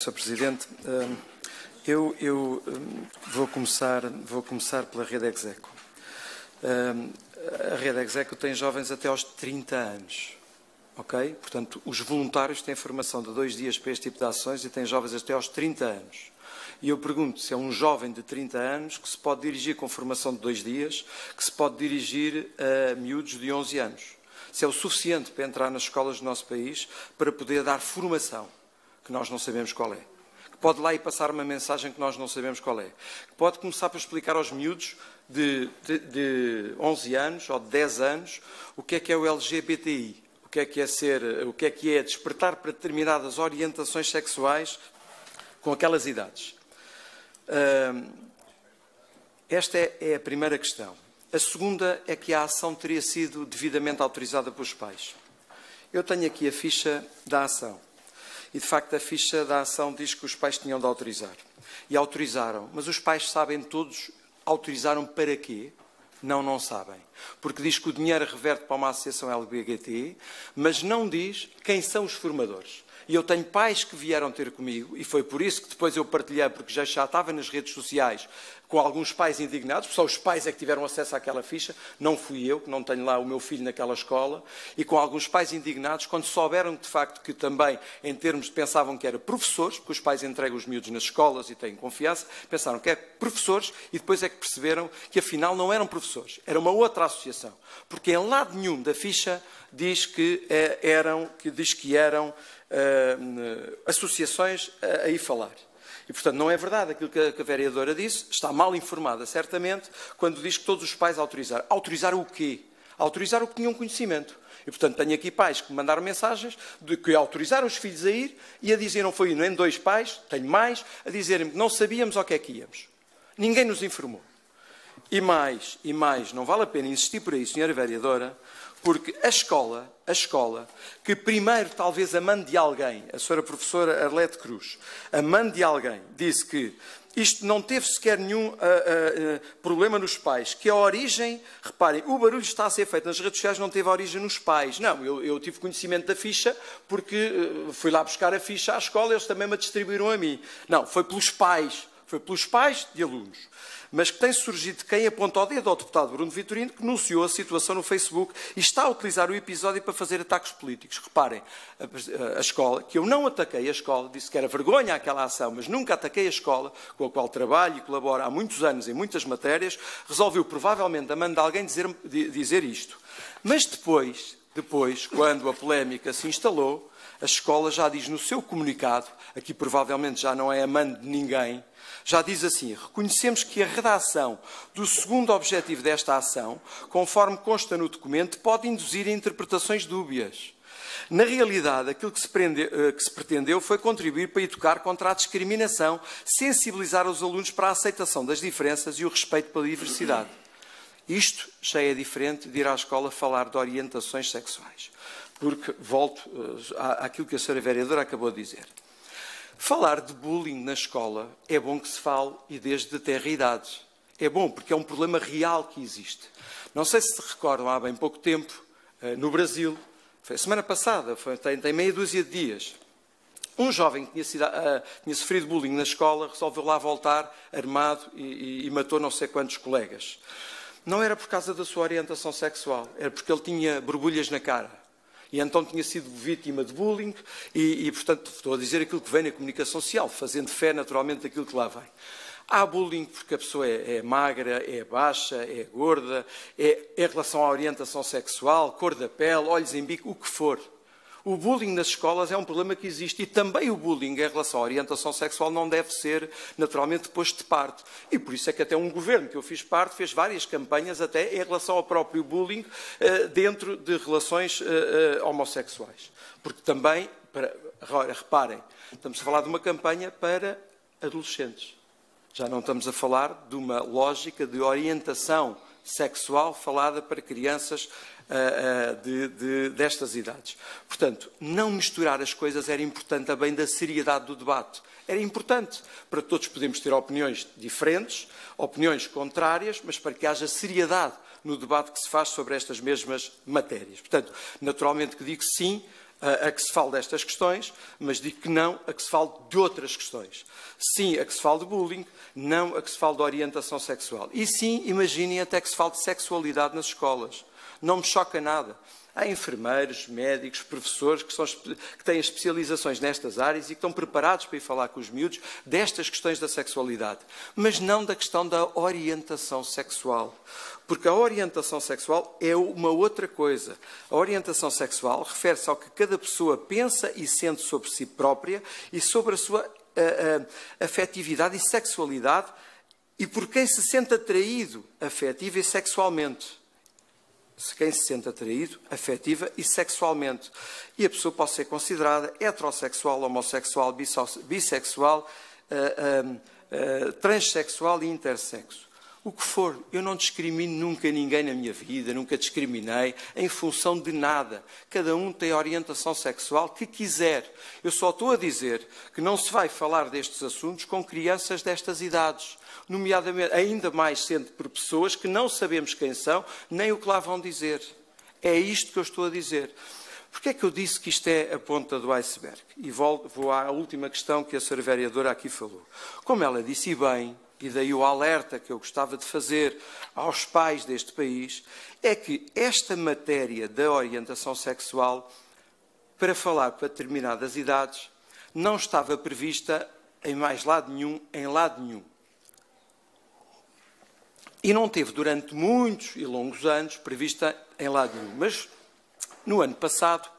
Sr. Presidente, eu vou começar pela Rede Execo. A Rede Execo tem jovens até aos 30 anos, ok? Portanto, os voluntários têm formação de 2 dias para este tipo de ações e têm jovens até aos 30 anos. E eu pergunto se é um jovem de 30 anos que se pode dirigir com formação de 2 dias, que se pode dirigir a miúdos de 11 anos. Se é o suficiente para entrar nas escolas do nosso país para poder dar formação, que nós não sabemos qual é. Que pode lá e passar uma mensagem que nós não sabemos qual é. Que pode começar por explicar aos miúdos de 11 anos ou de 10 anos o que é o LGBTI, o que é despertar para determinadas orientações sexuais com aquelas idades. Esta é a primeira questão. A segunda é que a ação teria sido devidamente autorizada pelos pais. Eu tenho aqui a ficha da ação. E, de facto, a ficha da ação diz que os pais tinham de autorizar. E autorizaram. Mas os pais sabem todos, autorizaram para quê? Não sabem. Porque diz que o dinheiro reverte para uma associação LGBT, mas não diz quem são os formadores. E eu tenho pais que vieram ter comigo, e foi por isso que depois eu partilhei, porque já estava nas redes sociais, com alguns pais indignados, só os pais é que tiveram acesso àquela ficha, não fui eu, que não tenho lá o meu filho naquela escola, e com alguns pais indignados, quando souberam de facto que também, em termos de, pensavam que era professores, porque os pais entregam os miúdos nas escolas e têm confiança, pensaram que é professores, e depois é que perceberam que afinal não eram professores, era uma outra associação, porque em lado nenhum da ficha diz que eram associações a aí falar. E, portanto, não é verdade aquilo que a vereadora disse, está mal informada, certamente, quando diz que todos os pais autorizaram. Autorizaram o quê? Autorizaram o que tinham conhecimento. E, portanto, tenho aqui pais que me mandaram mensagens de que autorizaram os filhos a ir e a dizer, não foi nem 2 pais, tenho mais, a dizerem que não sabíamos ao que é que íamos. Ninguém nos informou. E mais, não vale a pena insistir por aí, senhora vereadora, porque a escola, que primeiro talvez a mãe de alguém, a senhora professora Arlete Cruz, a mãe de alguém, disse que isto não teve sequer nenhum problema nos pais, que a origem, reparem, o barulho está a ser feito nas redes sociais, não teve origem nos pais. Não, eu tive conhecimento da ficha porque fui lá buscar a ficha à escola e eles também me a distribuíram a mim. Não, foi pelos pais de alunos. Mas que tem surgido de quem aponta o dedo ao deputado Bruno Vitorino, que denunciou a situação no Facebook e está a utilizar o episódio para fazer ataques políticos. Reparem, a escola, que eu não ataquei a escola, disse que era vergonha aquela ação, mas nunca ataquei a escola, com a qual trabalho e colaboro há muitos anos em muitas matérias, resolveu provavelmente a mão de alguém dizer isto. Mas depois, quando a polémica se instalou, a escola já diz no seu comunicado, aqui provavelmente já não é a mãe de ninguém, já diz assim, reconhecemos que a redação do segundo objetivo desta ação, conforme consta no documento, pode induzir a interpretações dúbias. Na realidade, aquilo que se pretendeu foi contribuir para educar contra a discriminação, sensibilizar os alunos para a aceitação das diferenças e o respeito pela diversidade. Isto já é diferente de ir à escola falar de orientações sexuais. Porque, volto àquilo que a senhora vereadora acabou de dizer. Falar de bullying na escola é bom que se fale e desde terra idade. É bom porque é um problema real que existe. Não sei se recordam, há bem pouco tempo, no Brasil, foi a semana passada, tem meia dúzia de dias, um jovem que tinha sofrido bullying na escola resolveu lá voltar armado e matou não sei quantos colegas. Não era por causa da sua orientação sexual, era porque ele tinha borbulhas na cara. E então tinha sido vítima de bullying e, portanto, estou a dizer aquilo que vem na comunicação social, fazendo fé naturalmente daquilo que lá vem. Há bullying porque a pessoa é magra, é baixa, é gorda, é em relação à orientação sexual, cor da pele, olhos em bico, o que for. O bullying nas escolas é um problema que existe e também o bullying em relação à orientação sexual não deve ser naturalmente posto de parte. E por isso é que até um governo que eu fiz parte fez várias campanhas até em relação ao próprio bullying dentro de relações homossexuais. Porque também, reparem, estamos a falar de uma campanha para adolescentes. Já não estamos a falar de uma lógica de orientação sexual falada para crianças destas idades. Portanto, não misturar as coisas era importante a bem da seriedade do debate. Era importante para todos podermos ter opiniões diferentes, opiniões contrárias, mas para que haja seriedade no debate que se faz sobre estas mesmas matérias. Portanto, naturalmente que digo sim a que se fale destas questões, mas digo que não a que se fale de outras questões. Sim, a que se fale de bullying, não a que se fale de orientação sexual. E sim, imaginem até que se fale de sexualidade nas escolas. Não me choca nada. Há enfermeiros, médicos, professores que têm especializações nestas áreas e que estão preparados para ir falar com os miúdos destas questões da sexualidade, mas não da questão da orientação sexual. Porque a orientação sexual é uma outra coisa. A orientação sexual refere-se ao que cada pessoa pensa e sente sobre si própria e sobre a sua afetividade e sexualidade e por quem se sente atraído afetiva e sexualmente. Quem se sente atraído, afetiva e sexualmente. E a pessoa pode ser considerada heterossexual, homossexual, bissexual, transexual e intersexo. O que for, eu não discrimino nunca ninguém na minha vida, nunca discriminei em função de nada. Cada um tem a orientação sexual que quiser. Eu só estou a dizer que não se vai falar destes assuntos com crianças destas idades, nomeadamente, ainda mais sendo por pessoas que não sabemos quem são, nem o que lá vão dizer. É isto que eu estou a dizer. Porquê é que eu disse que isto é a ponta do iceberg? E vou à última questão que a Sra. Vereadora aqui falou. Como ela disse bem, e daí o alerta que eu gostava de fazer aos pais deste país, é que esta matéria da orientação sexual, para falar para determinadas idades, não estava prevista em mais lado nenhum, em lado nenhum. E não teve durante muitos e longos anos prevista em lado nenhum. Mas no ano passado,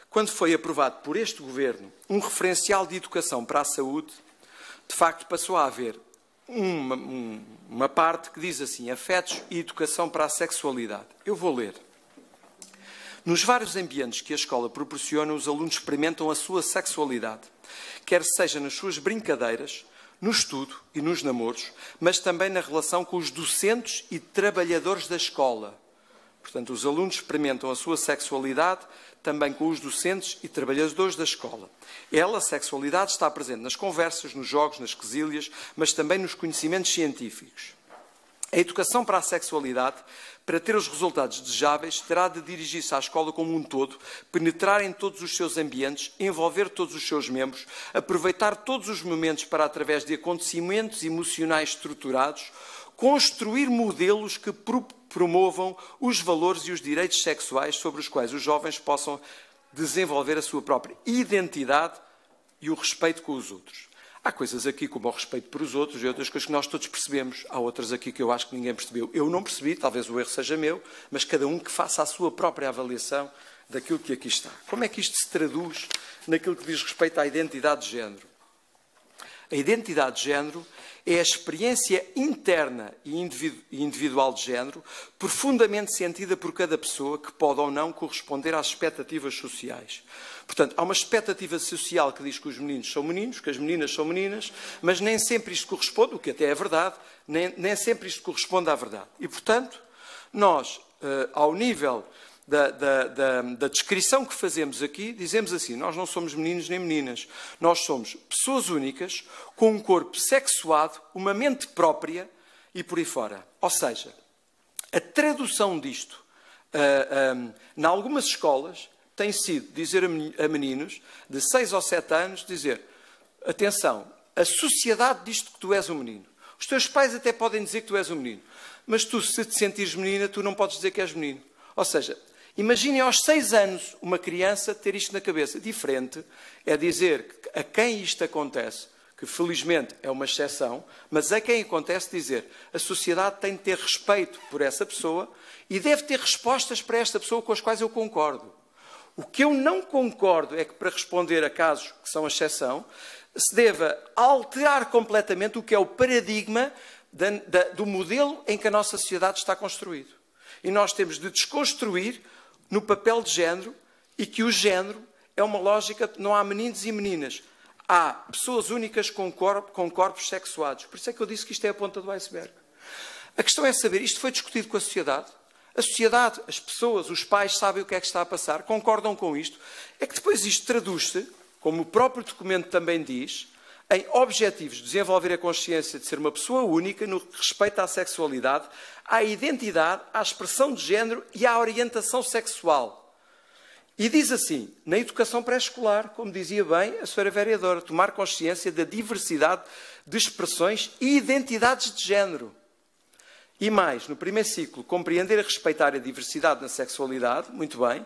quando foi aprovado por este Governo um referencial de educação para a saúde, de facto passou a haver uma parte que diz assim, afetos e educação para a sexualidade. Eu vou ler. Nos vários ambientes que a escola proporciona, os alunos experimentam a sua sexualidade, quer seja nas suas brincadeiras, no estudo e nos namoros, mas também na relação com os docentes e trabalhadores da escola. Portanto, os alunos experimentam a sua sexualidade também com os docentes e trabalhadores da escola. A sexualidade, está presente nas conversas, nos jogos, nas quesílias, mas também nos conhecimentos científicos. A educação para a sexualidade, para ter os resultados desejáveis, terá de dirigir-se à escola como um todo, penetrar em todos os seus ambientes, envolver todos os seus membros, aproveitar todos os momentos para, através de acontecimentos emocionais estruturados, construir modelos que promovam os valores e os direitos sexuais sobre os quais os jovens possam desenvolver a sua própria identidade e o respeito com os outros. Há coisas aqui como o respeito por os outros e outras coisas que nós todos percebemos. Há outras aqui que eu acho que ninguém percebeu. Eu não percebi, talvez o erro seja meu, mas cada um que faça a sua própria avaliação daquilo que aqui está. Como é que isto se traduz naquilo que diz respeito à identidade de género? A identidade de género é a experiência interna e individual de género, profundamente sentida por cada pessoa, que pode ou não corresponder às expectativas sociais. Portanto, há uma expectativa social que diz que os meninos são meninos, que as meninas são meninas, mas nem sempre isto corresponde, o que até é verdade, nem sempre isto corresponde à verdade. E, portanto, nós, ao nível da descrição que fazemos aqui, dizemos assim, nós não somos meninos nem meninas, nós somos pessoas únicas, com um corpo sexuado, uma mente própria e por aí fora. Ou seja, a tradução disto, em algumas escolas, tem sido dizer a meninos de 6 ou 7 anos, dizer, atenção, a sociedade diz que tu és um menino. Os teus pais até podem dizer que tu és um menino, mas tu, se te sentires menina, tu não podes dizer que és menino. Ou seja, imaginem aos 6 anos uma criança ter isto na cabeça. Diferente é dizer que a quem isto acontece, que felizmente é uma exceção, mas a quem acontece dizer a sociedade tem de ter respeito por essa pessoa e deve ter respostas para esta pessoa com as quais eu concordo. O que eu não concordo é que, para responder a casos que são exceção, se deva alterar completamente o que é o paradigma do modelo em que a nossa sociedade está construído. E nós temos de desconstruir no papel de género e que o género é uma lógica, não há meninos e meninas. Há pessoas únicas com corpos sexuados. Por isso é que eu disse que isto é a ponta do iceberg. A questão é saber, isto foi discutido com a sociedade? A sociedade, as pessoas, os pais sabem o que é que está a passar, concordam com isto. É que depois isto traduz-se, como o próprio documento também diz, em objetivos de desenvolver a consciência de ser uma pessoa única no que respeita à sexualidade, à identidade, à expressão de género e à orientação sexual. E diz assim, na educação pré-escolar, como dizia bem a senhora vereadora, tomar consciência da diversidade de expressões e identidades de género. E mais, no primeiro ciclo, compreender e respeitar a diversidade na sexualidade, muito bem,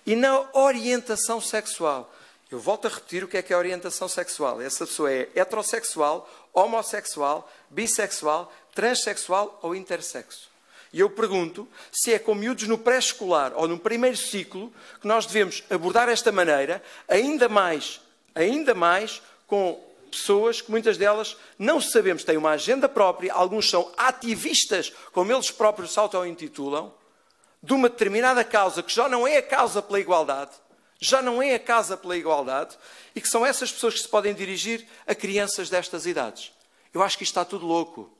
e na orientação sexual. Eu volto a repetir o que é a orientação sexual. Essa pessoa é heterossexual, homossexual, bissexual, transexual ou intersexo. E eu pergunto se é com miúdos no pré-escolar ou no primeiro ciclo que nós devemos abordar esta maneira, ainda mais com pessoas que muitas delas não sabemos, têm uma agenda própria, alguns são ativistas, como eles próprios se auto-intitulam, de uma determinada causa que já não é a causa pela igualdade, e que são essas pessoas que se podem dirigir a crianças destas idades. Eu acho que isto está tudo louco.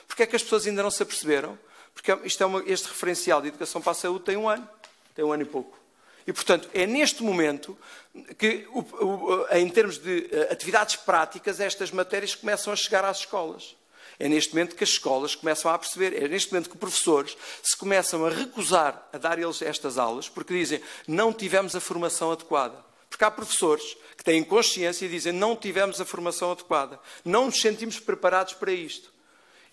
Porque é que as pessoas ainda não se aperceberam? Porque este referencial de educação para a saúde tem um ano e pouco. E, portanto, é neste momento que, em termos de atividades práticas, estas matérias começam a chegar às escolas. É neste momento que as escolas começam a perceber, é neste momento que professores se começam a recusar a dar eles estas aulas, porque dizem, não tivemos a formação adequada. Porque há professores que têm consciência e dizem, não tivemos a formação adequada, não nos sentimos preparados para isto.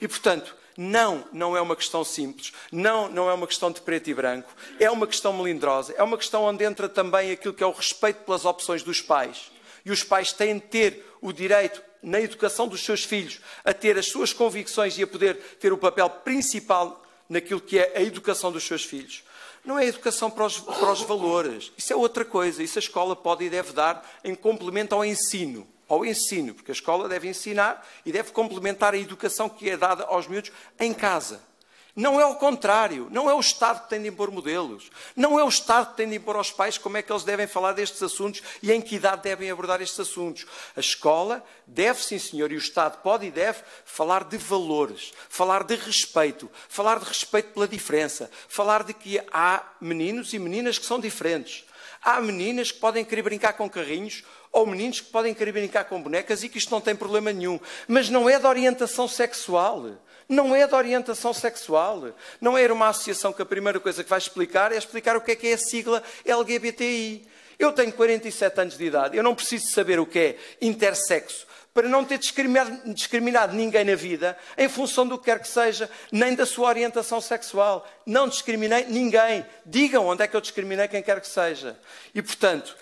E, portanto, não é uma questão simples, não é uma questão de preto e branco, é uma questão melindrosa, é uma questão onde entra também aquilo que é o respeito pelas opções dos pais. E os pais têm de ter o direito, na educação dos seus filhos, a ter as suas convicções e a poder ter o papel principal naquilo que é a educação dos seus filhos. Não é educação para os valores, isso é outra coisa, isso a escola pode e deve dar em complemento ao ensino, porque a escola deve ensinar e deve complementar a educação que é dada aos miúdos em casa. Não é ao contrário, não é o Estado que tem de impor modelos, não é o Estado que tem de impor aos pais como é que eles devem falar destes assuntos e em que idade devem abordar estes assuntos. A escola deve, sim senhor, e o Estado pode e deve falar de valores, falar de respeito pela diferença, falar de que há meninos e meninas que são diferentes. Há meninas que podem querer brincar com carrinhos ou meninos que podem querer brincar com bonecas e que isto não tem problema nenhum. Mas não é de orientação sexual. Não é de orientação sexual. Não é uma associação que a primeira coisa que vai explicar é explicar o que é a sigla LGBTI. Eu tenho 47 anos de idade. Eu não preciso saber o que é intersexo para não ter discriminado ninguém na vida em função do que quer que seja, nem da sua orientação sexual. Não discriminei ninguém. Digam onde é que eu discriminei quem quer que seja. E, portanto,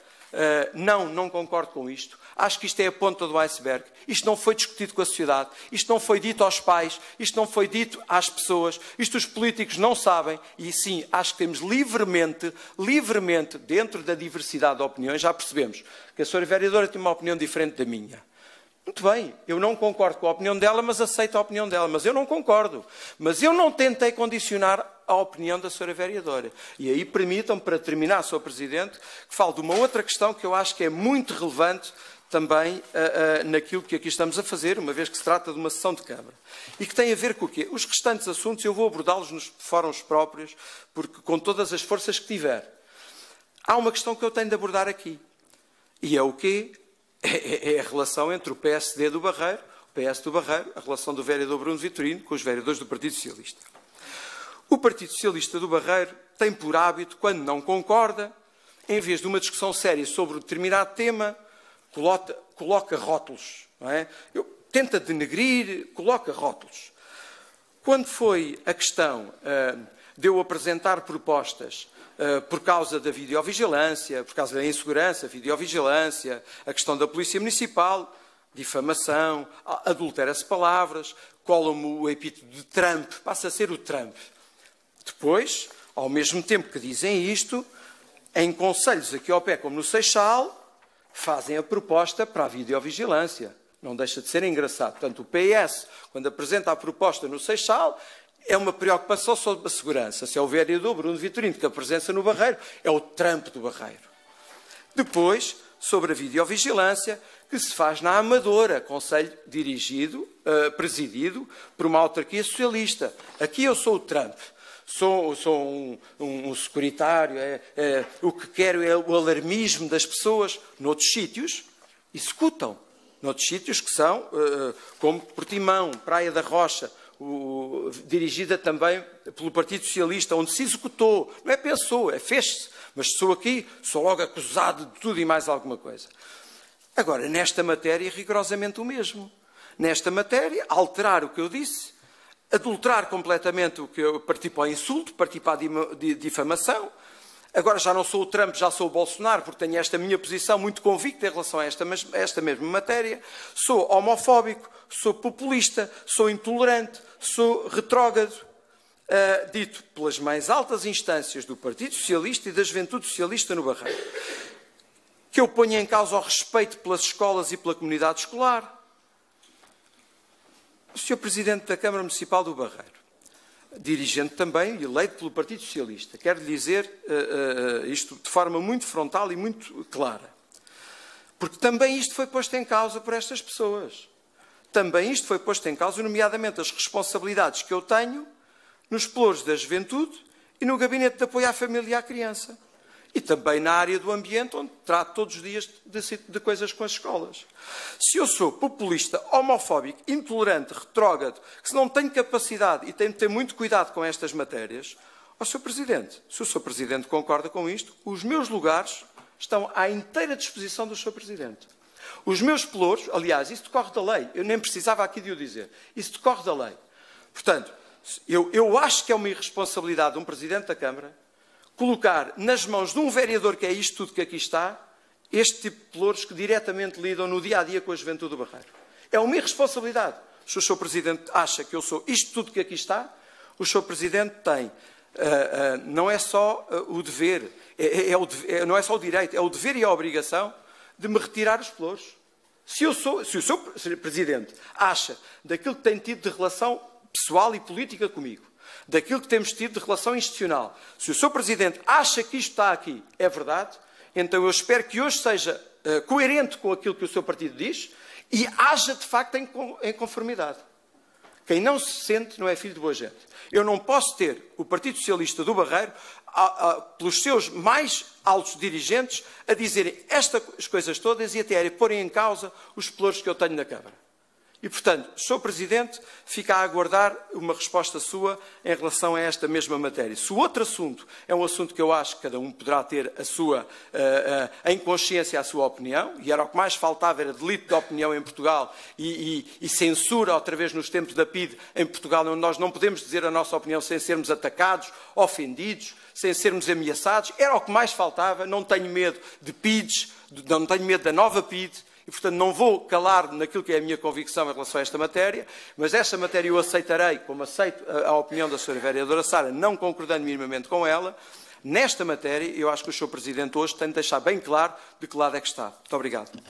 não concordo com isto. Acho que isto é a ponta do iceberg. Isto não foi discutido com a sociedade. Isto não foi dito aos pais. Isto não foi dito às pessoas. Isto os políticos não sabem. E sim, acho que temos livremente, dentro da diversidade de opiniões, já percebemos que a senhora vereadora tem uma opinião diferente da minha. Muito bem, eu não concordo com a opinião dela, mas aceito a opinião dela. Mas eu não concordo. Mas eu não tentei condicionar a opinião da senhora vereadora. E aí permitam-me, para terminar, Sr. Presidente, que falo de uma outra questão que eu acho que é muito relevante também naquilo que aqui estamos a fazer, uma vez que se trata de uma sessão de Câmara. E que tem a ver com o quê? Os restantes assuntos eu vou abordá-los nos fóruns próprios, porque com todas as forças que tiver. Há uma questão que eu tenho de abordar aqui. E é o quê? É a relação entre o PSD do Barreiro, o PS do Barreiro, a relação do vereador Bruno Vitorino com os vereadores do Partido Socialista. O Partido Socialista do Barreiro tem por hábito, quando não concorda, em vez de uma discussão séria sobre um determinado tema, coloca rótulos. Não é? Tenta denegrir, coloca rótulos. Quando foi a questão de eu apresentar propostas por causa da videovigilância, por causa da insegurança, videovigilância, a questão da Polícia Municipal, difamação, adultera-se palavras, colam-me o epíteto de Trump, passa a ser o Trump. Depois, ao mesmo tempo que dizem isto, em conselhos aqui ao pé, como no Seixal, fazem a proposta para a videovigilância. Não deixa de ser engraçado. Portanto, o PS, quando apresenta a proposta no Seixal, é uma preocupação sobre a segurança. Se é o vereador Bruno Vitorino que apresenta no Barreiro, é o Trump do Barreiro. Depois, sobre a videovigilância, que se faz na Amadora, conselho presidido por uma autarquia socialista. Aqui eu sou o Trump. Sou um securitário, o que quero é o alarmismo das pessoas. Noutros sítios, executam. Noutros sítios que são, como Portimão, Praia da Rocha, dirigida também pelo Partido Socialista, onde se executou, não é pensou, é fez-se, mas sou aqui, sou logo acusado de tudo e mais alguma coisa. Agora, nesta matéria, rigorosamente o mesmo. Nesta matéria, alterar o que eu disse, adulterar completamente o que eu parti para o insulto, parti para a difamação. Agora já não sou o Trump, já sou o Bolsonaro, porque tenho esta minha posição muito convicta em relação a esta mesma matéria. Sou homofóbico, sou populista, sou intolerante, sou retrógrado. Dito pelas mais altas instâncias do Partido Socialista e da Juventude Socialista no Barreiro. Que eu ponho em causa o respeito pelas escolas e pela comunidade escolar. O Sr. Presidente da Câmara Municipal do Barreiro, dirigente também, eleito pelo Partido Socialista, quero lhe dizer isto de forma muito frontal e muito clara. Porque também isto foi posto em causa por estas pessoas. Também isto foi posto em causa, nomeadamente as responsabilidades que eu tenho nos pelouros da juventude e no gabinete de apoio à família e à criança. E também na área do ambiente, onde trato todos os dias de coisas com as escolas. Se eu sou populista, homofóbico, intolerante, retrógrado, que se não tenho capacidade e tenho de ter muito cuidado com estas matérias, ó Sr. Presidente, se o Sr. Presidente concorda com isto, os meus lugares estão à inteira disposição do Sr. Presidente. Os meus pelouros, aliás, isso decorre da lei, eu nem precisava aqui de o dizer, isso decorre da lei. Portanto, eu acho que é uma irresponsabilidade de um Presidente da Câmara colocar nas mãos de um vereador, que é isto tudo que aqui está, este tipo de pelouros que diretamente lidam no dia-a-dia com a juventude do Barreiro. É uma irresponsabilidade. Se o Sr. Presidente acha que eu sou isto tudo que aqui está, o Sr. Presidente tem, não é só o dever, não é só o direito, é o dever e a obrigação de me retirar os pelouros. Se o Sr. Presidente acha daquilo que tem tido de relação pessoal e política comigo, daquilo que temos tido de relação institucional, se o Sr. Presidente acha que isto está aqui é verdade, então eu espero que hoje seja coerente com aquilo que o seu partido diz e haja de facto em conformidade. Quem não se sente não é filho de boa gente. Eu não posso ter o Partido Socialista do Barreiro, pelos seus mais altos dirigentes, a dizerem estas coisas todas e até a porem em causa os pelouros que eu tenho na Câmara. E, portanto, Sr. Presidente, fica a aguardar uma resposta sua em relação a esta mesma matéria. Se o outro assunto é um assunto que eu acho que cada um poderá ter a sua, em consciência a sua opinião, e era o que mais faltava, era delito de opinião em Portugal e censura outra vez nos tempos da PIDE em Portugal, onde nós não podemos dizer a nossa opinião sem sermos atacados, ofendidos, sem sermos ameaçados, era o que mais faltava. Não tenho medo de PIDES, não tenho medo da nova PIDE, e, portanto, não vou calar naquilo que é a minha convicção em relação a esta matéria, mas esta matéria eu aceitarei, como aceito a opinião da Sra. Vereadora Sara, não concordando minimamente com ela. Nesta matéria, eu acho que o Sr. Presidente hoje tem de deixar bem claro de que lado é que está. Muito obrigado.